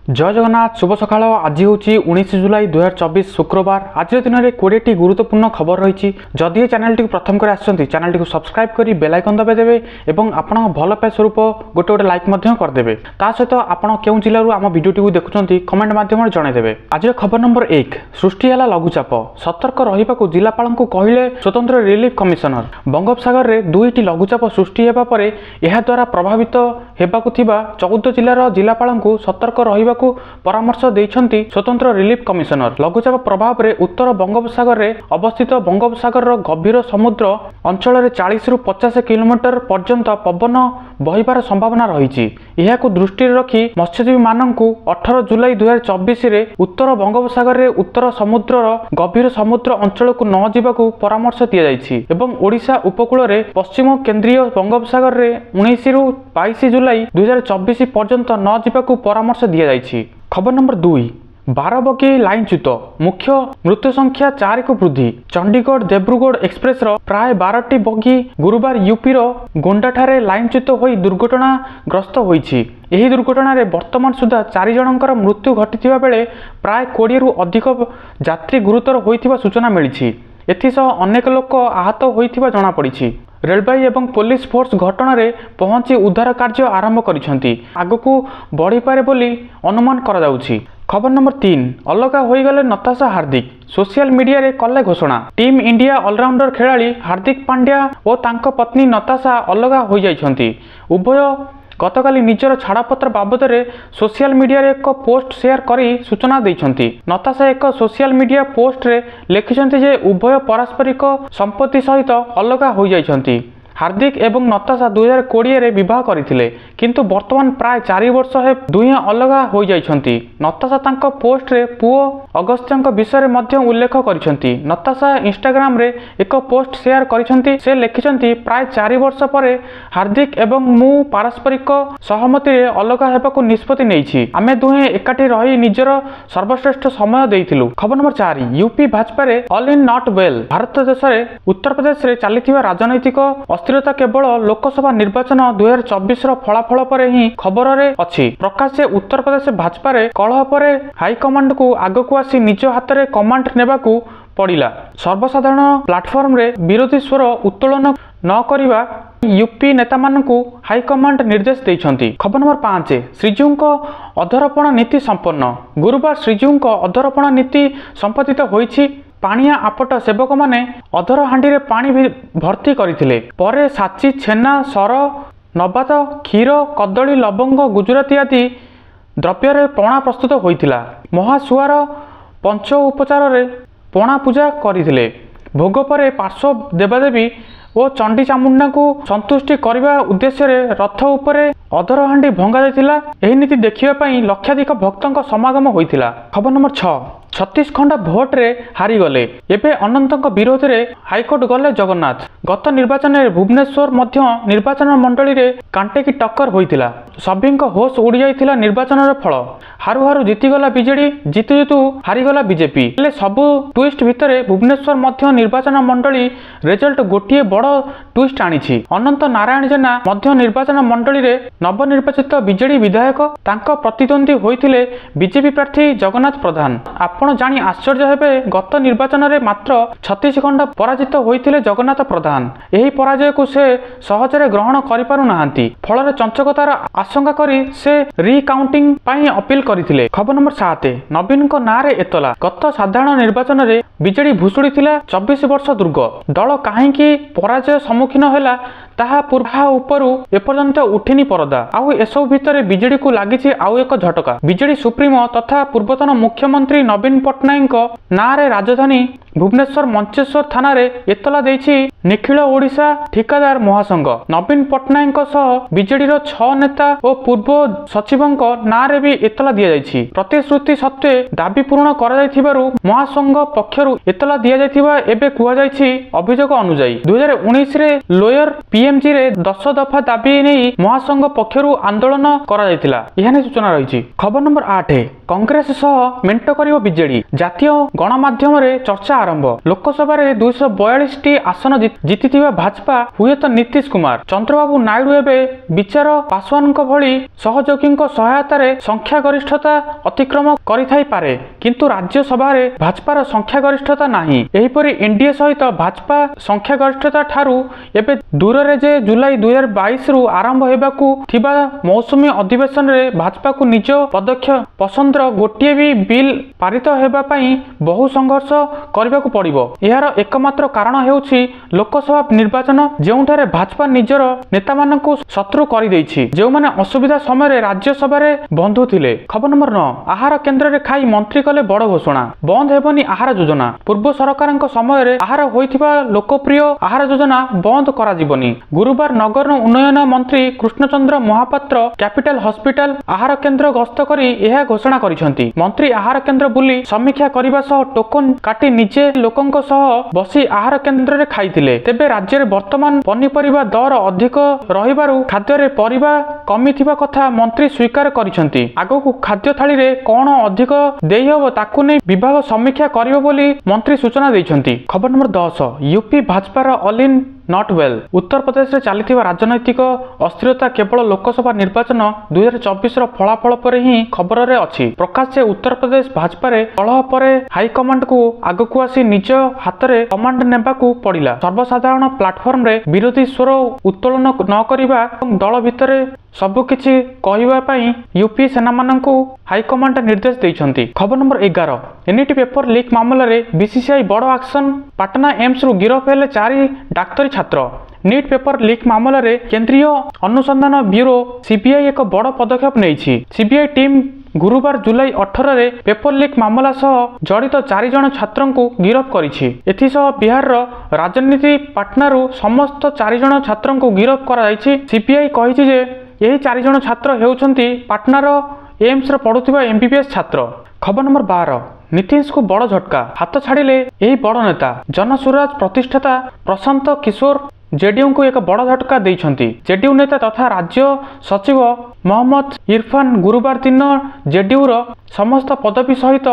जय जगन्नाथ शुभ सकाळ। आज हूँ 19 जुलाई 2024 शुक्रवार। आज दिन में 20टी गुरुत्वपूर्ण खबर रही। जदि चैनल टी प्रथम कर चैनल टी सब्सक्राइब कर बेल आइकन दबाइदेवे और आपण भल पाए स्वरूप गोटे गोटे लाइक करदेवे। ता सहित आपण केउं जिल्लारू आम वीडियो टी देखुंती कमेंट माध्यम जनइदेवे। आज खबर नंबर 1 सृष्टि है लघुचाप। सतर्क रहिबाकू जिलापाल कहले स्वतंत्र रिलीफ कमिशनर। बंगोपसागर में 2टी लघुचाप सृष्टि होगा पर यह द्वारा प्रभावित होगाकू 14 जिलार जिलापाल सतर्क रहिबा परामर्श देइछंती स्वतंत्र रिलीफ कमिशनर। लघुचाप प्रभाव में उत्तर बंगोपसागर में अवस्थित बंगोपसागर गभीर समुद्र अंचल में 40 रु 50 किलोमीटर पर्यंत पवन बहिबार संभावना रही। यह दृष्टि रखी मत्स्यजीवी मानू 18 जुलाई 2024 रे उत्तर बंगोपसागर में उत्तर समुद्र गभीर समुद्र अंचल को न जावाकू परामर्श दि जाइछि एवं ओडिशा उपकूल में पश्चिम केंद्रीय बंगोपसागर में 19 रु 22 जुलाई 2024 पर्यंत न जावाकू परामर्श दि जाइछि। खबर नंबर 2 12 बगी लाइनच्युत मुख्य मृत्यु संख्या 4 को वृद्धि। चंडीगढ़ देब्रुगढ़ एक्सप्रेस प्राय 12टी बगी गुरुवार यूपी गोंडा ठारे लाइनच्युत होई दुर्घटनाग्रस्त होईछि। एही दुर्घटना रे वर्तमान सुधा 4 जनकर मृत्यु घटिथिबा बेले प्राय 20 रु अधिक यात्री गुरुतर होइथिबा सूचना मिलिछि। एथिसह अनेक लोक आहत होइथिबा जणा पड़िछि। रेलवे एवं पुलिस फोर्स घटना रे पहुंची उद्धार कार्य आरंभ करिसेंती। आगकू बढ़ी पारे बोली अनुमान करा जाउछि। खबर नंबर 3 अलगा होई गले नताशा हार्दिक। सोशल मीडिया रे कले घोषणा। टीम इंडिया ऑलराउंडर खिलाड़ी हार्दिक पांड्या और तांको पत्नी नताशा अलगा हो जाइछंती। उभय गतकाली निजर छाड़पत्र बाबद में सोशल मीडिया रे एक पोस्ट शेयर करी सूचना देइछंती। नताशा एक सोशल मीडिया पोस्ट रे लिखिछंती जे उभय पारस्परिक संपत्ति सहित अलगा हो जाइछंती। हार्दिक एवं नताशा 2020 रे विवाह करथिले किंतु वर्तमान प्राय 4 वर्ष हे दुहे अलगा हो जाइछंती। नताशा तांको पोस्ट रे पुओ अगस्त्यंक विषय रे मध्य उल्लेख करिछंती। नताशा इंस्टाग्राम रे एक पोस्ट शेयर करिछंती। से लिखिछंती प्राय 4 वर्ष परे हार्दिक एवं मु पारस्परिक सहमति रे अलगा हेबाकू निष्पत्ति नेइछि। आमे दुहे एकाठी रही निजर सर्वश्रेष्ठ समय देइथिलु। खबर नंबर 4 यूपी भाजपा रे all in not well. Bharat देश रे उत्तर प्रदेश रे चलिथिबा राजनैतिक अस्थिरता केवल लोकसभा निर्वाचन 2024 फलाफल पर ही खबर रे अछि। प्रकाश जे उत्तर प्रदेश भाजपा रे कलह पर हाईकमांड को आगकू आसी निज हाथ में कमांड नेबाकू पड़िला। सर्वसाधारण प्लाटफॉर्म रे विरोधी स्वर उत्तोलन न करिबा यूपी नेता मानकू हाईकमांड निर्देश देइछंती। खबर नंबर 5 श्रीजीउंको अधरपण नीति संपन्न। गुरुवार श्रीजीउंको अधरपण नीति संपादित होईछि। पानिया आपट सेवक माने अधर हांडी रे पानी भर्ती करथिले। परे साची छेना सर नबात क्षीर कदली लवंग गुजराती आदि द्रव्य रे पणा प्रस्तुत होइथिला। महासुआर पंच उपचार रे पणा पूजा करथिले। भोग परे पार्श्व देवादेवी और चंडी चामुंडा को संतुष्टि करने उद्देश्य रे रथ उपरे अधर हांडी भंगा जाइथिला। एही नीति देखिबा पई लक्षाधिक भक्तों समागम होइथिला। खबर नंबर 6 36 खंड भोट रे हारी गले। एबे अनंतक विरोध रे हाईकोर्ट गले जगन्नाथ। गत निर्वाचन रे भुवनेश्वर मध्य निर्वाचन मंडली रे कांटे की टक्कर होइथिला। सभींक होश उड़ी जाइथिला निर्वाचन रे फल। हारु हारु जीतीगला बीजेडी जीतु जीतु हारीगला बीजेपी। हेले सबु ट्विस्ट भितरे भुवनेश्वर मध्य निर्वाचन मंडली रिजल्ट गोटिए बड़ ट्विस्ट आनिछि। अनंत नारायण जेना मध्य निर्वाचन मंडली रे नवनिर्वाचित बीजेडी विधायक तांको प्रतिद्वंदी होइथिले बीजेपी प्रार्थी जगन्नाथ प्रधान। आपण जानी आश्चर्य हेबे गत निर्वाचन रे मात्र 36 खंड पराजित होइथिले जगन्नाथ प्रधान। एही पराजय को से सहजरे ग्रहण करि पारु नाहंती। फल रे चंचकतार आशंका करी से रिकाउंटिंग पई अपील करथिले। खबर नंबर 7 नवीन को नारे एतला। गत साधारण निर्वाचन रे बीजेडी भुसुड़ी थिला 24 वर्ष दुर्ग। दल काहेकि पराजय सम्मुखीन होला ताहा पूर्वा उपरु एपर्यंत उठिनी परदा। आउ एसबु भितरे बीजेडी को लागिछि आउ एक झटका। बीजेडी सुप्रीमो तथा पूर्वतन मुख्यमंत्री नवीन पट्टनायक नारे राजधानी भुवनेश्वर मंचेश्वर थाना रे एतला देछि निखिल ओडिशा ठिकादार महासंघ। नवीन पट्टनायक सह बीजेडी रो 6 नेता और पूर्व सचिवंक नारे भी एतला दिया जाइछि। प्रतिश्रुति सत्वे दाबी पूर्ण करा जाइथिबारु महासंघ पक्षरु एतला दिया जाइथिबा एबे कुआ जाइछि। अभियोग अनुसार 2019 रे लोयर पीएमजी रे 10 दफा दाबी नहीं महासंघ पक्षरु आंदोलन करा जाइथिला। एहाने सूचना रहिछि। खबर नंबर 8 कांग्रेस सह मेंट करिवो बीजेडी। जातीय गणमाध्यम रे चर्चा आरंभ लोकसभा 242 आसन जीतिथिबा भाजपा हुएत नीतीश कुमार चंद्रबाबू नायडू एबे विचार पासवान भली सहयोगी सहायतार संख्या गरिष्ठता अतिक्रम करिथाई पारे किंतु राज्यसभा भाजपार संख्या गरिष्ठता नाही। एहीपरि एनडीए सहित भाजपा संख्या गरिष्ठता ठारू एबे दूर रे जे जुलाई 2022 रु आरंभ हेबाकू थिबा मौसुमी अधिवेशन रे भाजपा को निज पदक्षेप पसंदर गोटे भी बिल पारित हेबा पई बहु संघर्ष करबाकू पड़िबो। एहार एकमात्र कारण हेउछि लोकसभा निर्वाचन जेउठारे भाजपा निजर नेता मानकू शत्रु करि दैछि जेउ माने असुविधा समय राज्यसभा रे बंधु थिले। खबर नंबर 9 आहार केन्द्र रे खाई मंत्री कले बड़ घोषणा बंद हेबनी आहार योजना पूर्व सरकारक समय रे आहार होइथिबा लोकप्रिय आहार योजना बंद करा जिवनी। गुरुवार नगर उन्नयन मंत्री कृष्णचंद्र महापात्र कैपिटल हॉस्पिटल आहार केन्द्र गस्त करी यह घोषणा करिसेंती। मंत्री आहार केन्द्र बुली समीक्षा करिबा सह टोकन काटी निजे लोकंक सह बसी आहार केन्द्र रे खाइथिले। तेबे राज्य रे वर्तमान पनीपरिबा दर अधिक रहिबारु खाद्य रे परिबा कमिथिबा कथा मंत्री स्वीकार करिसेंती। आगो खाद्य थाली रे कोन अधिक देई हबो ताकू नै विभाग समीक्षा करिवो बोली मंत्री सूचना दैछंती। खबर नंबर 10 यूपी भाजपार all in not well Uttar Pradesh रे चलीथिबा राजनैतिक अस्थिरता केवल लोकसभा निर्वाचन 2024 रो फलाफल पर ही खबर रे अछि। प्रकाश जे उत्तर प्रदेश भाजपा रे कलह पर हाईकमांड को आगकू आसी निज हाथ रे कमांड नेबाकू पड़िला। सर्वसाधारण प्लाटफॉर्म रे विरोधी स्वर उत्तोलन न करिबा दल भितर सबु किछि कहिबा पई यूपी सेना माननकू हाईकमांड निर्देश दैछंती। खबर नंबर 11 एनईटी पेपर लीक मामला रे बीसीसीआई बड़ एक्शन पटना एम्स रु गिरफ हेले 4 डाक्तरी छात्र। नीट पेपर लीक मामला रे केंद्रीय अनुसंधान ब्यूरो सीबीआई एक बड़ पदक्षेप नेइछि। सीबीआई टीम गुरुवार जुलाई 18 रे पेपर लीक मामला सह जड़ित 4 जण छात्रन को गिरफ करिछि। एथिसह बिहार रो राजनीति पाटनारू समस्त 4 जण छात्रन को गिरफ करा जाइछि। सीबीआई कहिछि जे यही 4 जण छात्र हेउछंती पाटनार एम्स रे पढुथिबा एमबीबीएस छात्र। खबर नंबर 12 नीतीश को बड़ झटका हाथ छाड़िले यही बड़ नेता जनसुराज प्रतिष्ठाता प्रशांत किशोर जेडीयू को एक बड़ झटका देइछंती। जेडीयू नेता तथा राज्य सचिव मोहम्मद इरफान गुरुवार दिन जेडीयू रो समस्त पदवी सहित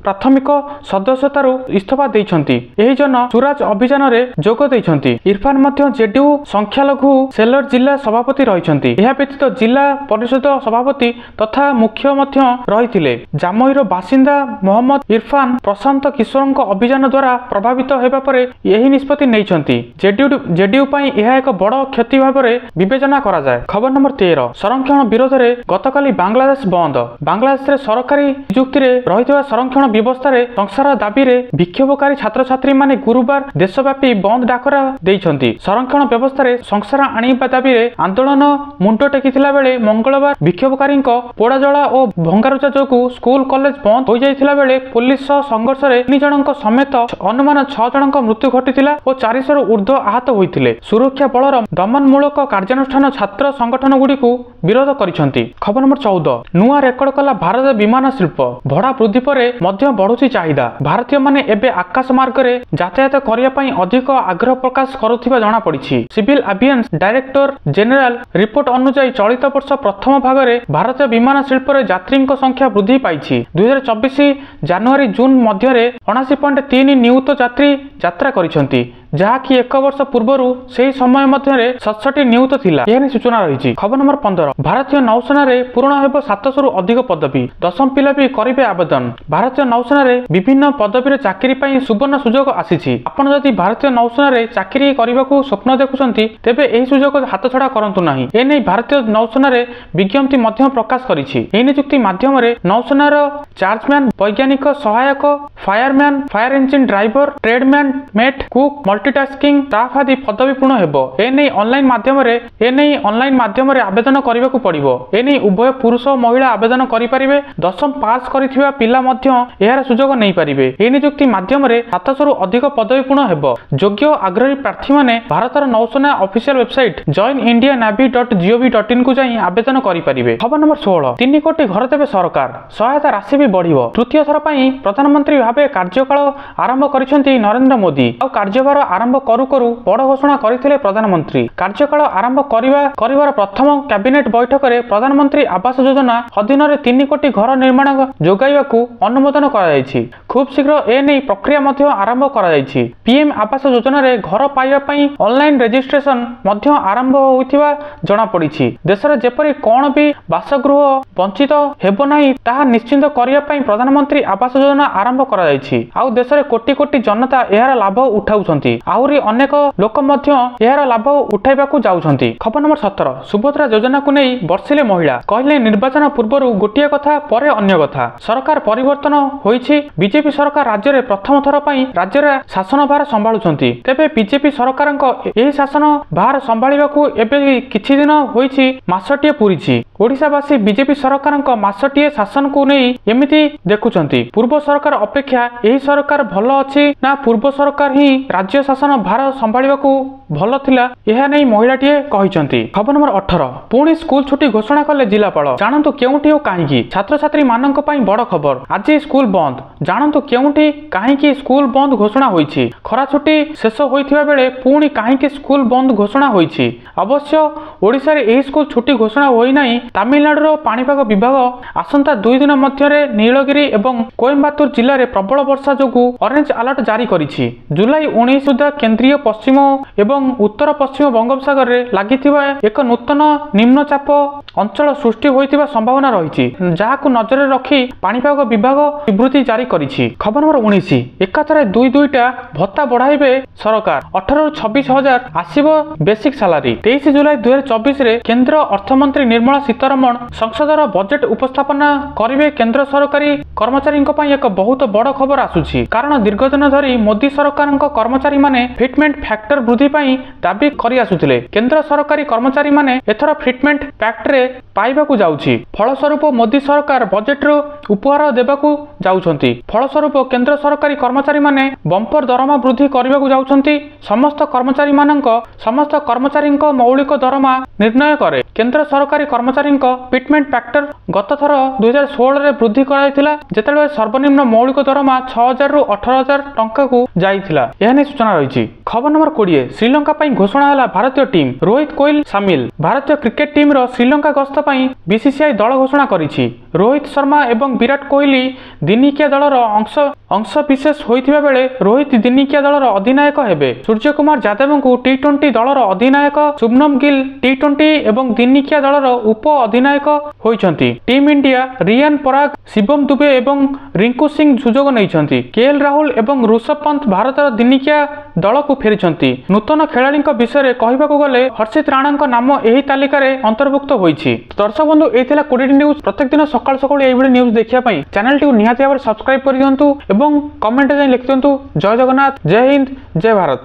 प्राथमिक सदस्यतारू इस्तीफा देइछंती। एही जन सुराज अभियान रे जोग देइछंती। इरफान मध्य जेडीयू संख्यालघु सेलर जिला सभापति रहिछंती। एहा व्यतीत जिला परिषद सभापति तथा मुख्य मध्य रहिथिले। जामोईर बासिंदा मोहम्मद इरफान प्रशांत किशोरଙ୍କ अभियान द्वारा प्रभावित हेबा परे एही निष्पत्ति नेइछंती। जेडीयू पई एहा एक बड़ क्षति भाबरे विवेचना करा जाय। खबर नंबर 13 संरक्षण विरोध रे गतकाली बांग्लादेश बंद। बांग्लादेश रे सरकारी नियुक्ति रे रहितबा संरक्षण व्यवस्था रे संसार दाबी रे विक्षोभकारी छात्र छात्री माने गुरुवार देशव्यापी बंद डाकरा देइछंती। संरक्षण व्यवस्था रे संसार आनिबा दाबी रे आंदोलन मुंड टेकिथिला बेले मंगलवार विक्षोभकारीଙ୍କ पोड़ाजला और भंगारुजा जोगु स्कूल कॉलेज बंद हो जाइथिला बेले पुलिस सह संघर्ष रे 3 जणଙ୍କ समेत अनुमान 6 जणଙ୍କ मृत्यु घटिथिला और 400 रु ऊर्ध्व आहत होइथिले। सुरक्षा बलर दमनमूलक कार्यानुष्ठान छात्र संगठन गुडी को विरोध करिसंती। खबर नंबर 14 नुआ रेकर्ड कला भारत विमान शिल्प भड़ा वृद्धि परे मध्य बढ़ुची चाहिदा। भारतीय माने एबे आकाश मार्ग रे यातायात करिया पई अधिक आग्रह प्रकाश करुथिबा जणा पड़िछि। Civil aviation director general report अनुसार चलित वर्ष प्रथम भाग रे भारतीय विमान शिल्प रे यात्रीଙ୍କ संख्या वृद्धि पाइछि। 2024 जनवरी जून मध्य रे 79.3 नियुत यात्री यात्रा करिसंती जहाँकि 1 वर्ष पूर्वरु सेही समय मध्य 67 नियुत थिला। एहनी सूचना रही। खबर नंबर 15 भारतीय नौसेना रे पूर्ण हेब 700 रु अधिक पदवी 10 पिला भी करिवे आवेदन। भारतीय नौसेना रे विभिन्न पदवी रे चाकरी पई सुवर्ण सुजोग आसीछि। आपण जदि भारतीय नौसेना रे चाकरी करबाकू स्वप्न देखुछंती तेबे एही सुजोग हाथ छडा करंतु नाही। एनै भारतीय नौसेना रे विज्ञप्ति मध्य प्रकाश करिछि। एही नियुक्ति माध्यम रे नौसेना रो चार्जमैन वैज्ञानिक सहायक fireman fire engine driver tradesman mate cook multitasking staff आदि पदवी पूर्ण हेबो। एनै ऑनलाइन माध्यम रे आवेदन करबाकू पड़िबो। एनै उभय पुरुष और महिला आवेदन करि परिबे। 10म पास करिथिबा पिला मध्य एहार सुजोग नै परिबे। एही नियुक्ति माध्यम रे 700 रु अधिक पदवी पूर्ण हेबो। योग्य आग्रही प्रार्थी माने भारतर नौसेना ऑफिशियल वेबसाइट joinindianavy.gov.in को जाई आवेदन करि परिबे। खबर नंबर 16 3 कोटी घर देबे सरकार सहायता राशि भी बढ़िबो। तृतीय थर पई प्रधानमंत्री भाबे कार्यकाल आरंभ करिसेंती नरेंद्र मोदी। आ कार्यभार आरंभ करू करू बड़ घोषणा करथिले प्रधानमंत्री। कार्यकाल आरंभ करिवार प्रथम कैबिनेट बैठक में प्रधानमंत्री आवास योजना अधीन 3 कोटी घर निर्माण जोगाइबाकू अनुमोदन कराଯାଇଛି। खूब शीघ्र एने प्रक्रिया मध्य आरंभ कराଯାଇଛି। पीएम आवास योजना रे घर पाइबा पई ऑनलाइन रजिस्ट्रेशन मध्य आरंभ होइथिबा जणा पड़िछि। देश रे जेपरि कोन भी बासगृह वंचित हेबो नाही ताहा निश्चित करिया पई प्रधानमंत्री आवास योजना आरंभ कराଯାଇଛି। आउ देश रे कोटी कोटी जनता एहार लाभ उठाउछंती। आउरी अनेक लोक मध्य एहार लाभ उठाइबाकू जाउछंती। खबर नंबर 17 सुभद्रा योजना को नहीं बर्षिले महिला कहले निर्वाचन पूर्व गोटे कथा पर अन्य कथा। सरकार परिवर्तन होइछि। बीजेपी सरकार राज्य में प्रथम थर पई राज्य रे शासन भार संभाळुछंती। तेबे बीजेपी सरकारक एही शासन भार संभाळिबाकू एबे किछि दिन होइछि मासटिए पूरीछि। ओडिशावासी बीजेपी सरकारक मासटिए शासन को नहीं एमिति देखुछंती। पूर्व सरकार अपेक्षा एही सरकार भल अछि ना पूर्व सरकार ही राज्य शासन भार संभाळिबाकू भल थिला एहा नै महिलाटिए कहिसंती। खबर नंबर 18 पुणी स्कूल छुट्टी घोषणा कले जिलापाल जानतु केउठी ओ काहेकि। छात्र छात्री मानक पई बड़ खबर आज स्कूल बंद जानतु केउठी काहेकि स्कूल बंद घोषणा होईछि। खरा छुट्टी शेष होइथिबा बेले पुणी काहेकि स्कूल बंद घोषणा होईछि। अवश्य ओडिसा रे एही स्कूल छुट्टी घोषणा होई नाही। तमिलनाडु पाणीपाग विभाग आसंता 2 दिन मध्य नीलगिरी एवं कोयम्बाटूर जिले में प्रबल वर्षा जोगु ऑरेंज अलर्ट जारी करिछि। जुलाई 19 सुधा केंद्रीय पश्चिम एवं उत्तर पश्चिम बंगोपसागर रे लागिथिबा एक नूतन निम्नचाप अंचल सृष्टि होइथिबा संभावना रहिछि जाहाकु नजर रखी पाणीपाग विभाग विवृत्ति जारी करिछि। खबर नंबर 19 एकाथरे 2-2टा भत्ता बढ़ाइबे सरकार 18 ରୁ 26 हजार आसीबो बेसिक सैलरी। 23 जुलाई 2024 रे केंद्र अर्थमंत्री निर्मला सीतारमण संसदर बजेट उपस्थापना करिवे। केंद्र सरकारी कर्मचारी एक बहुत बड़ खबर आसुछि कारण दीर्घ दिन धरी मोदी सरकार कर्मचारी माने फिटमेंट फैक्टर वृद्धि पाई दाबी करि आसुथिले। केंद्र सरकारी कर्मचारी माने एथर फिटमेंट फैक्टर पाइबाकू जाउछि। फलस्वरूप मोदी सरकार बजेट रो उपहार देबाकू जाउछंती। फलस्वरूप केंद्र सरकारी कर्मचारी माने बंपर दरमा वृद्धि करबाकू जाउछंती। समस्त कर्मचारी मौलिक दरमा निर्णय करे। केंद्र सरकारी कर्मचारी फिटमेंट फैक्टर गत थर 2016 रे वृद्धि कराइथिला जेतेबेले सर्वनिम्न मौलिक दरमा 6000 ରୁ 18000 टंका को जाइथिला। एहने सूचना रहिछि। खबर नंबर 20 श्रीलंका पई घोषणा हला भारतीय टीम रोहित कोहली सामिल। भारतीय क्रिकेट टीम रो श्रीलंका गस्त पई बीसीसीआई दल घोषणा करिछि। रोहित शर्मा एवं विराट कोहली दिनिकिया दलर अंश विशेष होइथिबा बेले रोहित दिनिकिया दलर अधिनायक हेबे। सूर्य कुमार यादव को टी20 दलर अधिनायक, शुभमन गिल टी20 एवं दिनिकिया दलर उप अधिनायक होइछंती। टीम इंडिया रियान पराग, शिवम दुबे एवं रिंकू सिंह सुजोग नैछंती। केएल राहुल एवं ऋषभ पंत भारतर दिनिकिया दल को फेरिछंती। नूतन खेलाड़ी विषय कहबाकू गले हर्षित राणा नाम एही तालिका रे अंतर्भुक्त होइछि। दर्शक बंधु एथिला 20 न्यूज प्रत्येक दिन सकाळ सकाळ एही न्यूज देखिया पई चैनल टी निहाती भाबरे सब्सक्राइब करि दियंतु एवं कमेंट जाई लिखि दियंतु। जय जगन्नाथ, जय हिंद, जय भारत।